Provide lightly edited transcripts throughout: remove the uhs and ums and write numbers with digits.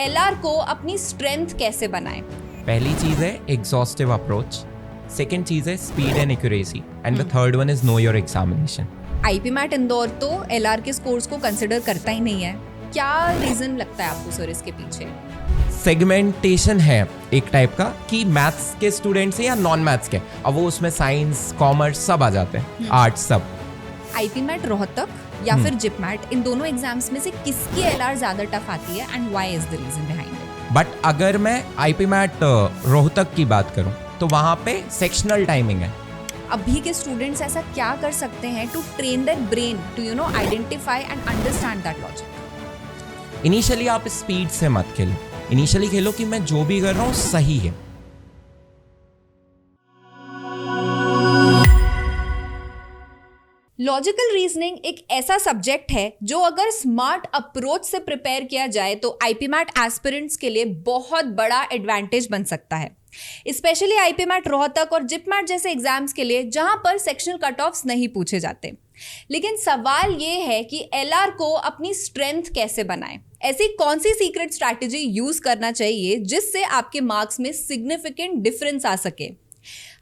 LR को अपनी strength कैसे बनाएं? पहली चीज है एग्जॉस्टिव अप्रोच, सेकंड चीज है speed and accuracy, and the third one is know your examination. IPMAT Indore तो एलआर के स्कोर्स को कंसिडर करता ही नहीं है, क्या रीजन लगता है आपको सर इसके पीछे? सेगमेंटेशन है एक टाइप का कि मैथ्स के स्टूडेंट्स हैं या नॉन मैथ्स के, अब वो उसमें साइंस कॉमर्स सब आ जाते हैं, आर्ट्स सब। आईपीमैट रोहतक या फिर जिपमैट, इन दोनों एग्जाम्स में से किसकी एलआर ज्यादा टफ आती है and why is the reason behind it? But अगर मैं आईपीमैट रोहतक की बात करूं तो वहां पे सेक्शनल टाइमिंग है। अभी के स्टूडेंट्स ऐसा क्या कर सकते हैं to train their brain to identify and understand that logic? Initially आप स्पीड से मत खेलो, इनिशियली खेलो कि मैं जो भी कर रहा हूँ सही है। लॉजिकल रीजनिंग एक ऐसा सब्जेक्ट है जो अगर स्मार्ट अप्रोच से प्रिपेयर किया जाए तो आईपीमैट एस्पिरेंट्स के लिए बहुत बड़ा एडवांटेज बन सकता है, स्पेशली आईपीमैट रोहतक और जिपमैट जैसे एग्जाम्स के लिए जहां पर सेक्शनल कट ऑफ्स नहीं पूछे जाते। लेकिन सवाल ये है कि एलआर को अपनी स्ट्रेंथ कैसे बनाएं? ऐसी कौन सी सीक्रेट स्ट्रैटेजी यूज करना चाहिए जिससे आपके मार्क्स में सिग्निफिकेंट डिफरेंस आ सके?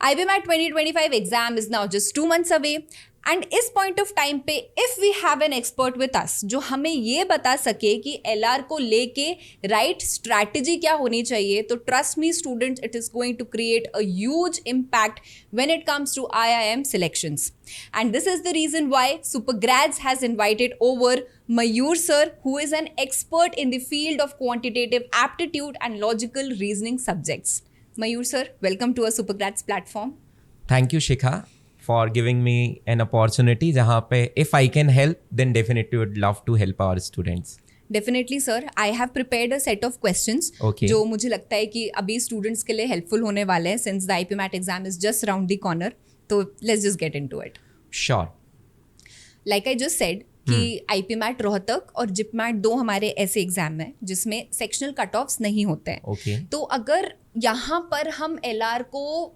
IPMAT 2025 exam is now just 2 months away and इस पॉइंट ऑफ टाइम पे if we have an expert with us जो हमें ये बता सके कि एलआर को लेके राइट स्ट्रैटेजी क्या होनी चाहिए, तो trust me students, it is going to create a huge impact when it comes to IIM selections. And this is the reason why Supergrads has invited over Mayur sir, who is an expert in the field of quantitative aptitude and logical reasoning subjects. Mayur sir, welcome to our Supergrads platform. Thank you Shikha for giving me an opportunity जहाँ पे if I can help then definitely would love to help our students. Definitely sir, I have prepared a set of questions जो मुझे लगता है कि अभी students के लिए हेल्पफुल होने वाले हैं since the IPMAT exam is just around the corner. तो let's just get into it. Sure. Like I just said कि आईपीमैट रोहतक और जिपमैट दो हमारे ऐसे एग्जाम हैं जिसमें सेक्शनल कट ऑफ्स नहीं होते हैं। Okay. तो अगर यहाँ पर हम एलआर को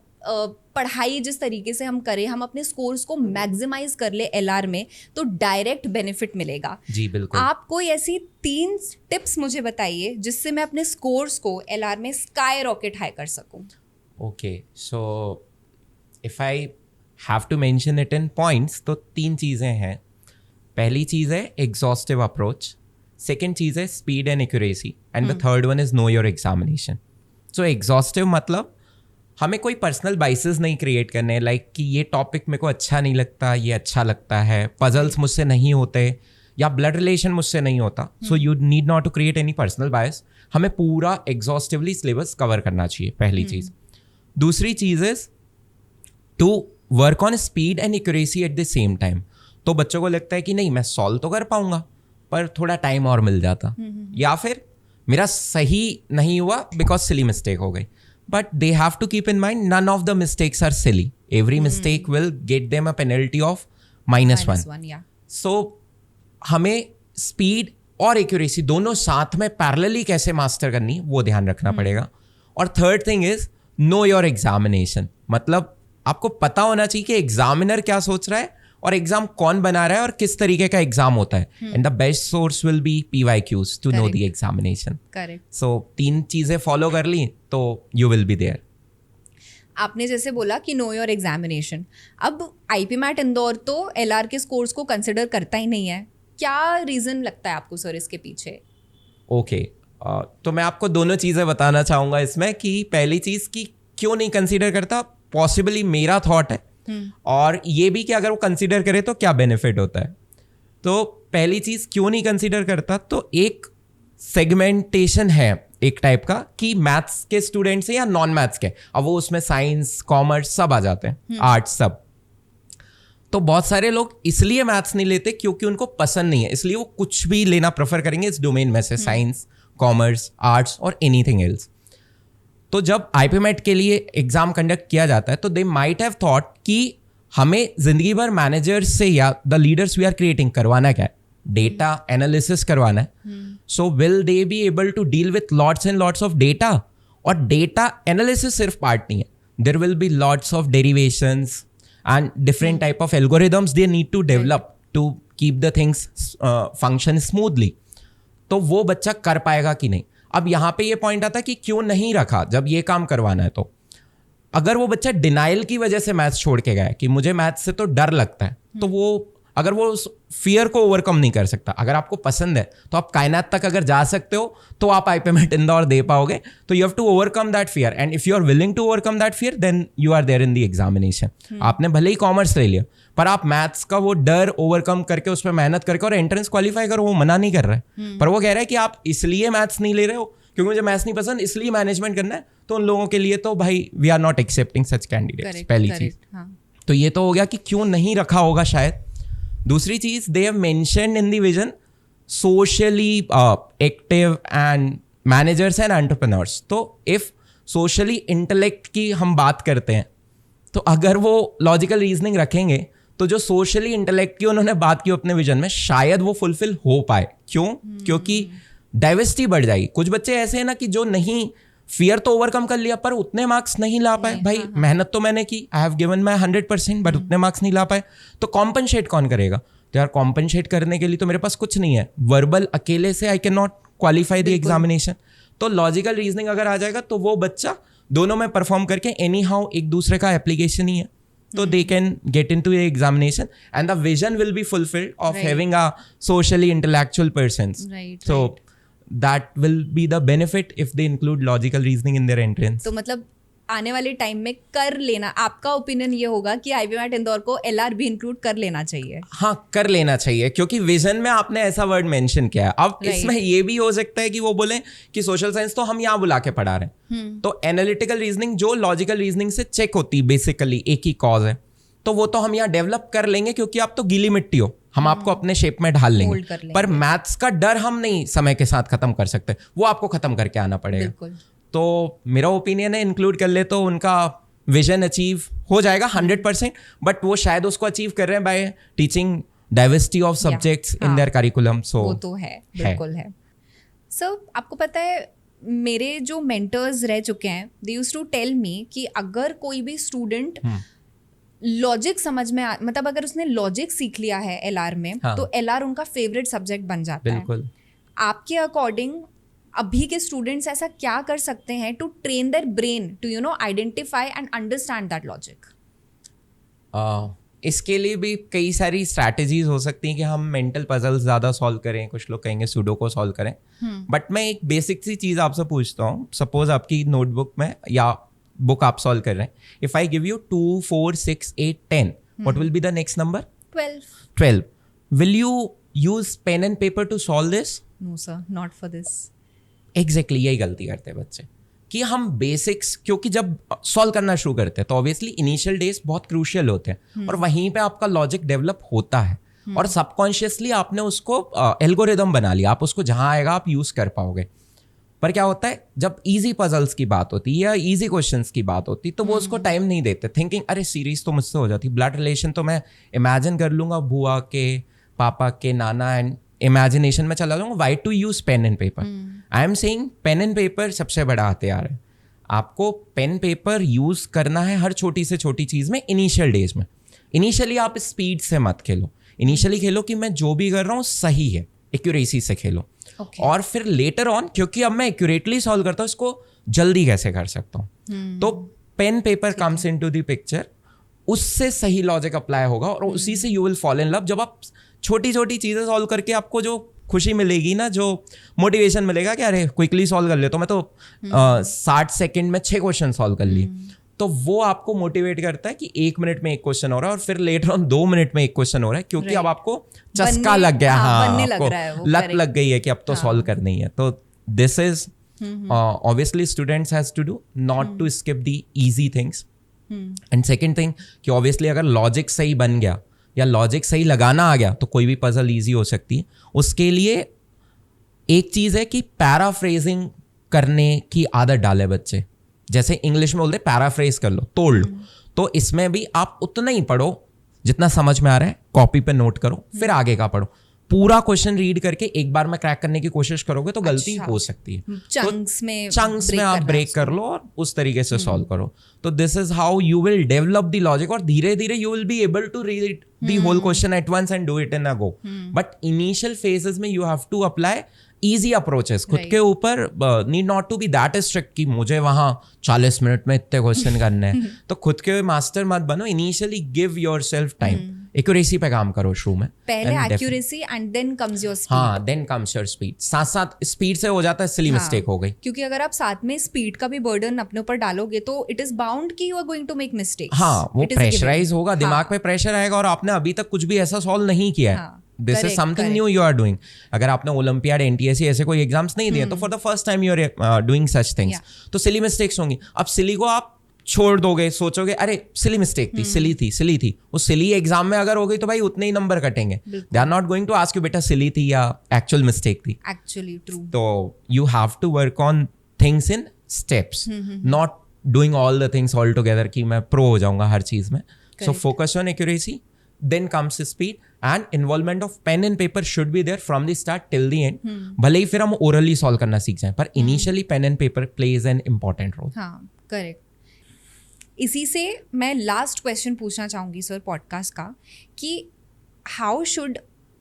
पढ़ाई जिस तरीके से हम करें, हम अपने स्कोर्स को मैक्सिमाइज कर ले एलआर में, तो डायरेक्ट बेनिफिट मिलेगा। जी बिल्कुल। आप कोई ऐसी 3 टिप्स मुझे बताइए जिससे मैं अपने स्कोर्स को एलआर में स्काई रॉकेट हाई कर सकूं। Okay, so if I have to mention it in points तो 3 चीज़ें हैं। पहली चीज़ है एग्जॉस्टिव अप्रोच, सेकेंड चीज़ है speed and accuracy, and the third one is know your examination. So exhaustive मतलब हमें कोई पर्सनल बाइसेस नहीं क्रिएट करने, लाइक कि ये टॉपिक मेरे को अच्छा नहीं लगता, ये अच्छा लगता है, पजल्स मुझसे नहीं होते या ब्लड रिलेशन मुझसे नहीं होता, so you need not to create any personal bias. हमें पूरा एग्जॉस्टिवली सिलेबस कवर करना चाहिए, पहली चीज़। दूसरी चीज़ is to work on speed and accuracy at the same time. तो बच्चों को लगता है कि नहीं मैं सॉल्व तो कर पाऊंगा पर थोड़ा टाइम और मिल जाता, या फिर मेरा सही नहीं हुआ बिकॉज सिली मिस्टेक हो गई। But they have to keep in mind none of the mistakes are silly. Every mistake will get them a penalty of -1. Yeah. So हमें स्पीड और एक्यूरेसी दोनों साथ में पैरेलली कैसे मास्टर करनी वो ध्यान रखना पड़ेगा। और third thing is know your examination, मतलब आपको पता होना चाहिए कि एग्जामिनर क्या सोच रहा है और एग्जाम कौन बना रहा है और किस तरीके का एग्जाम होता है। And the best source will be PYQs to know the examination. Correct. So 3 चीजें फॉलो कर ली तो यू विल बी देयर। आपने जैसे बोला कि नो योर एग्जामिनेशन, अब आईपीमैट इंदौर तो एलआर के स्कोर्स को कंसिडर करता ही नहीं है, क्या रीजन लगता है आपको सर इसके पीछे? ओके, तो मैं आपको दोनों चीजें बताना चाहूंगा इसमें कि पहली चीज कि क्यों नहीं कंसिडर करता, पॉसिबली मेरा थॉट है, और ये भी कि अगर वो कंसीडर करे तो क्या बेनिफिट होता है। तो पहली चीज क्यों नहीं कंसीडर करता, तो एक सेगमेंटेशन है एक टाइप का कि मैथ्स के स्टूडेंट्स हैं या नॉन मैथ्स के, अब वो उसमें साइंस कॉमर्स सब आ जाते हैं, आर्ट्स सब। तो बहुत सारे लोग इसलिए मैथ्स नहीं लेते क्योंकि उनको पसंद नहीं है, इसलिए वो कुछ भी लेना प्रेफर करेंगे इस डोमेन में से, साइंस कॉमर्स आर्ट्स और एनीथिंग एल्स। तो जब आईपीमैट के लिए एग्जाम कंडक्ट किया जाता है तो दे माइट हैव थॉट कि हमें जिंदगी भर मैनेजर्स से या the leaders we are creating करवाना क्या है, डेटा एनालिसिस करवाना है। So will they be able to deal with lots and lots of data, और डेटा एनालिसिस सिर्फ पार्ट नहीं है, there will be lots of derivations and different type of algorithms they need to develop to keep the things function smoothly. तो वो बच्चा कर पाएगा कि नहीं। अब यहाँ पे ये पॉइंट आता है कि क्यों नहीं रखा जब ये काम करवाना है। तो अगर वो बच्चा डिनाइल की वजह से मैथ्स छोड़ के गया है कि मुझे मैथ्स से तो डर लगता है, तो वो अगर वो उस फियर को ओवरकम नहीं कर सकता, अगर आपको पसंद है तो आप कायनात तक अगर जा सकते हो तो आप IPMAT इंदौर दे पाओगे। तो you have to overcome that fear, and if you are willing to overcome that fear then you are there in the examination. आपने भले ही कॉमर्स ले लिया पर आप मैथ्स का वो डर ओवरकम करके उस पर मेहनत करके और एंट्रेंस क्वालिफाई करो, वो मना नहीं कर रहा है। पर वो कह रहा है कि आप इसलिए मैथ्स नहीं ले रहे हो क्योंकि मुझे मैथ्स नहीं पसंद इसलिए मैनेजमेंट करना है, तो उन लोगों के लिए तो भाई we are not accepting such candidates. पहली चीज तो ये तो हो गया कि क्यों नहीं रखा होगा शायद। दूसरी चीज, they have mentioned in the vision socially active and managers and entrepreneurs. तो इफ सोशली इंटेलेक्ट की हम बात करते हैं तो अगर वो लॉजिकल रीजनिंग रखेंगे तो जो सोशली इंटेलेक्ट की उन्होंने बात की अपने विजन में शायद वो फुलफिल हो पाए। क्यों? क्योंकि डाइवर्सिटी बढ़ जाएगी। कुछ बच्चे ऐसे हैं ना कि जो नहीं, फियर तो ओवरकम कर लिया पर उतने मार्क्स नहीं ला पाए। भाई मेहनत तो मैंने की, I have given my 100%, but उतने मार्क्स नहीं ला पाए, तो कॉम्पनसेट कौन करेगा? तो यार कॉम्पनसेट करने के लिए तो मेरे पास कुछ नहीं है, वर्बल अकेले से I can not qualify the examination. तो लॉजिकल रीजनिंग अगर आ जाएगा तो वो बच्चा दोनों में परफॉर्म करके एनी हाउ एक दूसरे का एप्लीकेशन ही है, तो they can get into the examination and the vision will be fulfilled of having a socially intellectual persons. So that will be the benefit if they include logical reasoning in their entrance. तो मतलब आने वाले time में कर लेना, आपका opinion ये होगा कि IPMAT इंदौर को LR भी इंक्लूड कर लेना चाहिए? हाँ, कर लेना चाहिए, क्योंकि विजन में आपने ऐसा वर्ड मेंशन किया है। अब इसमें ये भी हो सकता है कि वो बोले कि सोशल साइंस तो हम यहाँ बुला के पढ़ा रहे हैं, तो एनालिटिकल रीजनिंग जो लॉजिकल रीजनिंग से चेक होती है बेसिकली एक ही कॉज है, तो वो तो हम यहाँ डेवलप कर लेंगे क्योंकि आप तो गीली मिट्टी हो, हम आपको अपने शेप में ढाल लेंगे। पर मैथ्स का डर हम नहीं समय के साथ खत्म कर सकते, वो आपको खत्म करके आना पड़ेगा। तो मेरा ओपिनियन है इंक्लूड कर ले तो उनका विजन अचीव हो जाएगा 100%, बट वो शायद उसको अचीव कर रहे हैं by teaching diversity of subjects in their curriculum. So वो तो है, बिल्कुल है। सो आपको पता है मेरे जो मेंटर्स रह चुके हैं, they used to tell me कि अगर कोई भी स्टूडेंट लॉजिक समझ में मतलब अगर उसने लॉजिक सीख लिया है LR में, तो LR उनका फेवरेट सब्जेक्ट बन जाता है। बिल्कुल। आपके अकॉर्डिंग अभी के स्टूडेंट्स ऐसा क्या कर सकते हैं to train their brain to identify and understand that logic? इसके लिए भी कई सारी स्ट्रैटेजीज हो सकती हैं कि हम मेंटल पजल्स ज़्यादा सॉल्व करें, कुछ लोग कहेंगे सुडोको सॉल्व करें, बट मैं एक बेसिक सी चीज़ आपसे पूछता हूँ। सपोज आपकी नोटबुक में या बुक आप सॉल्व कर रहे हैं, if I give you 2 4 6 8 10, what will be the next number? 12. Will you use pen and paper to solve this? No sir, not for this. Exactly, यही गलती करते हैं बच्चे कि हम बेसिक्स, क्योंकि जब सॉल्व करना शुरू करते हैं तो ऑब्वियसली इनिशियल डेज बहुत क्रूशियल होते हैं और वहीं पे आपका लॉजिक डेवलप होता है और सबकॉन्शियसली आपने उसको एल्गोरिदम बना लिया, आप उसको जहाँ आएगा आप यूज कर पाओगे। पर क्या होता है जब इजी पजल्स की बात होती है या इजी क्वेश्चंस की बात होती है तो वो उसको टाइम नहीं देते, थिंकिंग अरे सीरीज तो मुझसे हो जाती, ब्लड रिलेशन तो मैं इमेजिन कर लूंगा, बुआ के पापा के नाना, एंड इमेजिनेशन में चला जाऊंगा। Why to use pen and paper? I am saying pen and paper सबसे बड़ा हथियार है। आपको पेन पेपर यूज करना है हर छोटी से छोटी चीज में इनिशियल डेज में। इनिशियली आप स्पीड से मत खेलो, इनिशियली खेलो कि मैं जो भी कर रहा हूँ सही है, एक्यूरेसी से खेलो। और फिर लेटर ऑन, क्योंकि अब मैं एक्यूरेटली सॉल्व करता हूँ, इसको जल्दी कैसे कर सकता हूँ, तो pen paper comes into the picture, उससे सही लॉजिक अप्लाई होगा और उसी से you will fall in love. जब आप छोटी छोटी चीजें सॉल्व करके आपको जो खुशी मिलेगी ना, जो मोटिवेशन मिलेगा कि अरे क्विकली सॉल्व कर लेता हूँ, मैं तो 60 सेकंड में 6 क्वेश्चन सॉल्व कर लिए, तो वो आपको मोटिवेट करता है कि 1 मिनट में एक क्वेश्चन हो रहा है और फिर लेटर ऑन 2 मिनट में एक क्वेश्चन हो रहा है, क्योंकि अब आपको चस्का लग गया, हाँ लत लग गई है कि अब तो सॉल्व करनी है। तो this is obviously students has to do, not to skip the easy things. And second thing कि ऑब्वियसली अगर लॉजिक सही बन गया या लॉजिक सही लगाना आ गया तो कोई भी पजल ईजी हो सकती है। उसके लिए एक चीज़ है कि पैराफ्रेजिंग करने की आदत डाले बच्चे, जैसे इंग्लिश में बोलते हैं पैराफ्रेज कर लो, तोड़ लो, तो इसमें भी आप उतना ही पढ़ो जितना समझ में आ रहा है, कॉपी पे नोट करो, फिर आगे का पढ़ो। पूरा क्वेश्चन रीड करके एक बार में क्रैक करने की कोशिश करोगे तो गलती हो सकती है, चंक्स में आप ब्रेक कर लो और उस तरीके से सॉल्व करो। तो this is how you will develop the logic, और धीरे धीरे you will be able to read the whole question at once and do it in a go. But initial phases में you have to apply easy approaches खुद के ऊपर, need not to be that strict कि मुझे वहाँ 40 minute में इतने question करने हैं। तो खुद के मास्टर मत बनो, initially give your self time, accuracy पे काम करो शुरू में, पहले accuracy and then comes your speed. हाँ, देन कम्स योर स्पीड। साथ साथ स्पीड से हो जाता है सिली मिस्टेक हो गई, क्योंकि अगर आप साथ में स्पीड का भी बर्डन अपने ऊपर डालोगे तो इट इज बाउंड कि you are going to make mistakes. हाँ, वो प्रेशराइज होगा, दिमाग पे प्रेशर आएगा, और आपने अभी तक कुछ भी ऐसा सॉल्व नहीं किया है। This is something new you are doing. अगर आपने ओलंपियाड, एनटीएससी ऐसे कोई एग्जाम्स नहीं दिए तो for the first time you are doing such things, तो सिली मिस्टेक्स होंगी। अब सिली को आप छोड़ दोगे, सोचोगे अरे सिली मिस्टेक थी, सिली थी, वो सिली एग्जाम में अगर हो गई तो भाई उतने ही नंबर कटेंगे। They are not going to ask you बेटा सिली थी या एक्चुअल मिस्टेक थी। Actually true. तो you have to work on things in steps, not doing all the things all together कि मैं प्रो हो जाऊंगा हर चीज में। So focus on accuracy, then comes speed, and involvement of pen and paper should be there from the start till the end. भले ही फिर हम ओरली सॉल्व करना सीख जाएं, पर initially pen and paper plays an important role. हाँ, correct. इसी से मैं लास्ट क्वेश्चन पूछना चाहूँगी सर पॉडकास्ट का, कि हाउ शुड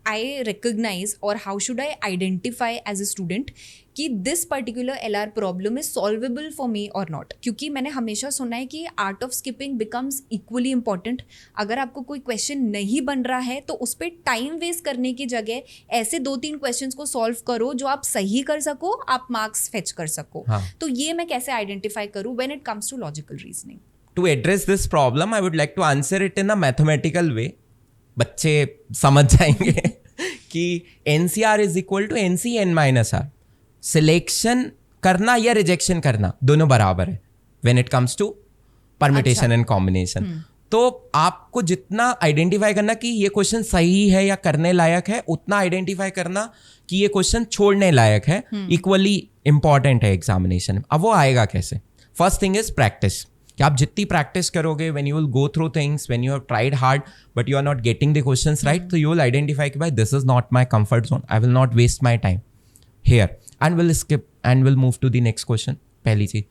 आई रिकग्नाइज और how should I identify as a student कि this particular LR problem is solvable for me और नॉट। क्योंकि मैंने हमेशा सुना है कि art of skipping becomes equally important. अगर आपको कोई क्वेश्चन नहीं बन रहा है तो उस पर टाइम वेस्ट करने की जगह ऐसे 2-3 क्वेश्चंस को सॉल्व करो जो आप सही कर सको, आप मार्क्स फेच कर सको। हाँ. तो ये मैं कैसे आइडेंटिफाई करूँ when it comes to logical reasoning? To address this problem, I would like to answer it in a mathematical way. बच्चे समझ जाएंगे कि NCR is equal to NC n minus R. Selection करना या रिजेक्शन करना दोनों बराबर है when it comes to permutation and combination. तो आपको जितना आइडेंटिफाई करना कि ये क्वेश्चन सही है या करने लायक है, उतना आइडेंटिफाई करना कि ये क्वेश्चन छोड़ने लायक है, इक्वली इंपॉर्टेंट है एग्जामिनेशन में। अब वो आएगा कैसे? फर्स्ट थिंग इज प्रैक्टिस, कि आप जितनी प्रैक्टिस करोगे, when you will go through things, when you have tried hard but you are not getting the questions right, तो यू विल आइडेंटिफाई कि भाई this is not my comfort zone, I will not waste my time here and will skip and will move to the next question. पहली चीज।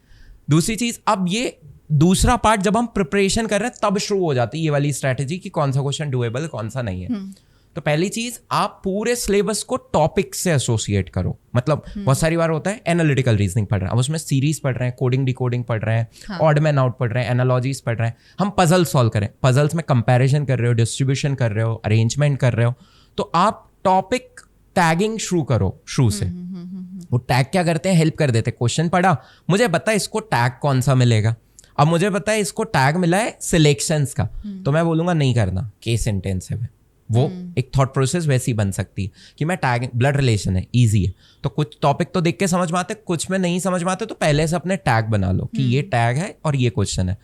दूसरी चीज, अब ये दूसरा पार्ट जब हम प्रिपरेशन कर रहे हैं तब शुरू हो जाती है ये वाली स्ट्रैटेजी कि कौन सा क्वेश्चन डुएबल, कौन सा नहीं है। तो पहली चीज, आप पूरे सिलेबस को टॉपिक से एसोसिएट करो। मतलब बहुत सारी बार होता है एनालिटिकल रीजनिंग पढ़ रहे हैं, अब उसमें सीरीज पढ़ रहे हैं, कोडिंग डिकोडिंग पढ़ रहे हैं, ऑड मैन आउट पढ़ रहे हैं, एनालॉजीज पढ़ रहे हैं, हम पजल सॉल्व करें, पजल्स में कंपैरिजन कर रहे हो, डिस्ट्रीब्यूशन कर रहे हो, अरेंजमेंट कर रहे हो, तो आप टॉपिक टैगिंग शुरू करो शुरू से। वो टैग क्या करते हैं, हेल्प कर देते हैं। क्वेश्चन पढ़ा, मुझे पता है इसको टैग कौन सा मिलेगा, अब मुझे पता है इसको टैग मिला है सिलेक्शंस का, तो मैं बोलूंगा नहीं करना, केस इंटेंसिव है। वो एक थॉट प्रोसेस वैसी बन सकती है कि मैं टैग, ब्लड रिलेशन है, इजी है, तो कुछ टॉपिक तो देख के समझ में आते, कुछ में नहीं समझ में आते, तो पहले से अपने टैग बना लो कि ये टैग है और ये क्वेश्चन है।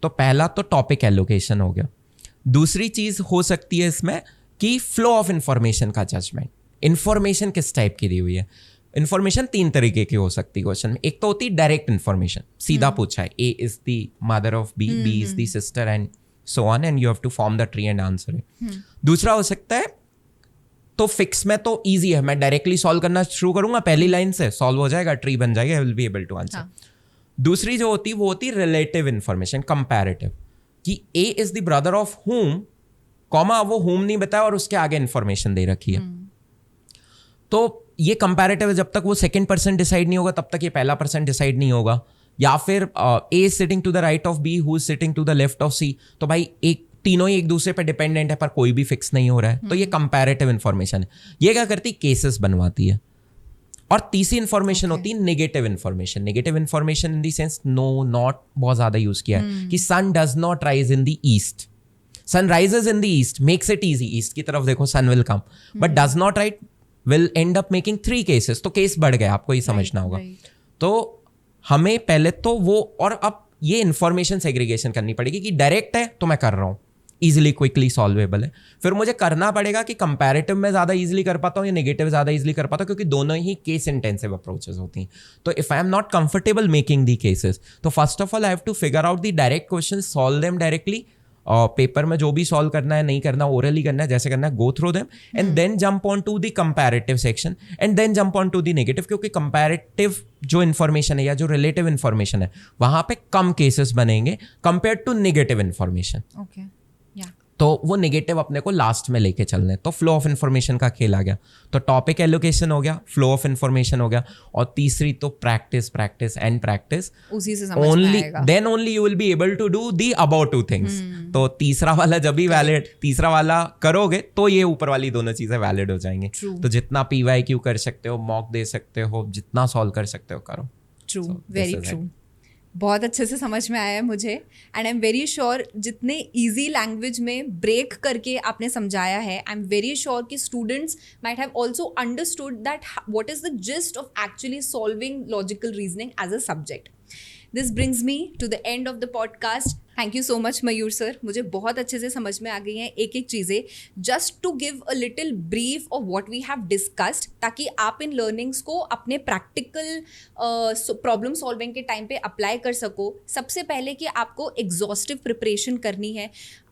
तो पहला तो टॉपिक एलोकेशन हो गया। दूसरी चीज हो सकती है इसमें कि फ्लो ऑफ इंफॉर्मेशन का जजमेंट। इंफॉर्मेशन किस टाइप की दी हुई है? इंफॉर्मेशन 3 तरीके की हो सकती है क्वेश्चन में। एक तो होती है डायरेक्ट इंफॉर्मेशन, सीधा पूछा है, A is the mother of B, B is the sister and so on, and you have to form the tree and answer it. दूसरा हो सकता है, तो फिक्स में तो easy है, मैं डायरेक्टली सॉल्व करना शुरू करूंगा, पहली लाइन से सॉल्व हो जाएगा, ट्री बन जाएगा, I will be able to answer. दूसरी जो होती है वो होती है रिलेटिव इंफॉर्मेशन, कंपैरेटिव, कि A is the brother of whom, comma वो whom नहीं बताया और उसके आगे इंफॉर्मेशन दे रखी है। तो ये कंपैरेटिव है, जब तक वो सेकंड पर्सन डिसाइड नहीं होगा तब तक ये पहला पर्सन डिसाइड नहीं होगा। या फिर A sitting to the right of B, who is sitting to the left of C, तो भाई एक तीनों ही एक दूसरे पे डिपेंडेंट है पर कोई भी फिक्स नहीं हो रहा है, तो ये कंपैरेटिव इंफॉर्मेशन है। ये क्या करती है, केसेस बनवाती है। और तीसरी इंफॉर्मेशन होती है negative information. Negative information in the sense no, not बहुत ज्यादा यूज किया है कि sun does not rise in the east, sun rises in the east, makes it easy, east की तरफ देखो sun will come, but does not right will end up making 3 cases, तो case बढ़ गया, आपको ये समझना होगा। तो हमें पहले तो वो, और अब ये इंफॉर्मेशन सेग्रीगेशन करनी पड़ेगी कि डायरेक्ट है तो मैं कर रहा हूँ, इजीली क्विकली सॉल्वेबल है। फिर मुझे करना पड़ेगा कि कंपैरेटिव में ज़्यादा इजीली कर पाता हूँ या नेगेटिव ज़्यादा इजीली कर पाता हूँ, क्योंकि दोनों ही केस इंटेंसिव अप्रोचेस होती हैं। तो if I am not comfortable making the cases, तो first of all I have to figure out the direct question, solve them directly, और पेपर में जो भी सॉल्व करना है, नहीं करना, ओरली करना है, जैसे करना है, go through them and then jump on to the comparative section and then jump on to the negative, क्योंकि कंपैरेटिव जो इन्फॉर्मेशन है या जो रिलेटिव इन्फॉर्मेशन है वहां पे कम केसेस बनेंगे compare to negative information. Okay, या तो वो नेगेटिव अपने को लास्ट में लेके चलने, तो फ्लो ऑफ इन्फॉर्मेशन का खेल आ गया। तो टॉपिक एलोकेशन हो गया, फ्लो ऑफ इन्फॉर्मेशन हो गया, और तीसरी तो प्रैक्टिस प्रैक्टिस एंड प्रैक्टिस, उसी से समझ में ओनली आएगा। Then only you will be able to do the about two things. तो तीसरा वाला जब भी वैलिड, तीसरा वाला करोगे तो ये ऊपर वाली दोनों चीजें वैलिड हो जाएंगी। True. तो जितना PYQ कर सकते हो, मॉक दे सकते हो, जितना सॉल्व कर सकते हो करो। True, So, this very is it. True. बहुत अच्छे से समझ में आया है मुझे, and I am very sure जितने इजी लैंग्वेज में ब्रेक करके आपने समझाया है, आई एम वेरी श्योर कि students might have also understood that what is the gist of actually solving logical reasoning as a subject. This brings me to the end of the podcast. Thank you so much Mayur sir, मुझे बहुत अच्छे से समझ में आ गई हैं एक एक चीज़ें। Just to give a little brief of what we have discussed, ताकि आप इन लर्निंग्स को अपने प्रैक्टिकल प्रॉब्लम सॉल्विंग के टाइम पे अप्लाई कर सको। सबसे पहले कि आपको एग्जॉस्टिव प्रिपरेशन करनी है,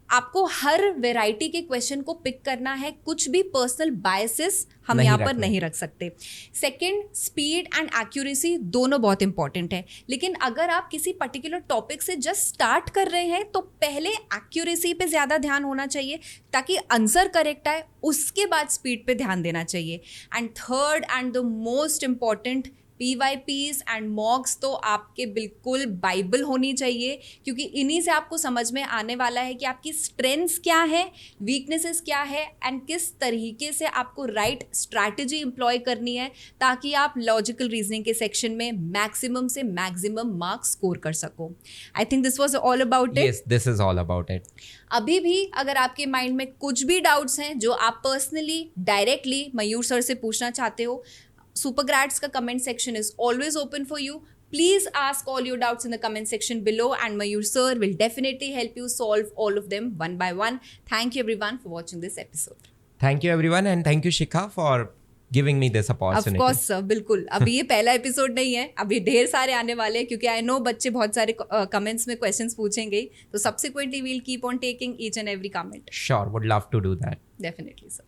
आपको हर वेराइटी के क्वेश्चन को पिक करना है, कुछ भी पर्सनल बायसेस हम नहीं यहाँ पर रखना। नहीं रख सकते। सेकंड, स्पीड एंड एक्यूरेसी दोनों बहुत इंपॉर्टेंट है, लेकिन अगर आप किसी पर्टिकुलर टॉपिक से जस्ट स्टार्ट कर रहे हैं तो पहले एक्यूरेसी पे ज़्यादा ध्यान होना चाहिए ताकि आंसर करेक्ट आए, उसके बाद स्पीड पे ध्यान देना चाहिए। And third and the most important, PYPs and मॉक्स तो आपके बिल्कुल बाइबल होनी चाहिए, क्योंकि इन्हीं से आपको समझ में आने वाला है कि आपकी स्ट्रेंथ्स क्या है, वीकनेसेस क्या है, एंड किस तरीके से आपको राइट स्ट्रैटेजी एम्प्लॉय करनी है ताकि आप लॉजिकल रीजनिंग के सेक्शन में मैक्सिमम से मैक्सिमम मार्क्स स्कोर कर सको। I think this was all about it. Yes, this is all about it. अभी भी अगर आपके माइंड में कुछ भी डाउट्स हैं जो आप पर्सनली डायरेक्टली मयूर सर से पूछना चाहते हो, Supergrads का comment section is always open for you. Please ask all your doubts in the comment section below, and Mayur sir will definitely help you solve all of them one by one. Thank you everyone for watching this episode. Thank you everyone, and thank you Shikha for giving me this opportunity. Of course sir, बिल्कुल। अभी ये पहला episode नहीं है, अभी ढेर सारे आने वाले हैं, क्योंकि आई नो बच्चे बहुत सारे कमेंट्स में क्वेश्चंस पूछेंगे, तो subsequently we'll keep on taking each and every comment. Sure, would love to do that. Definitely sir.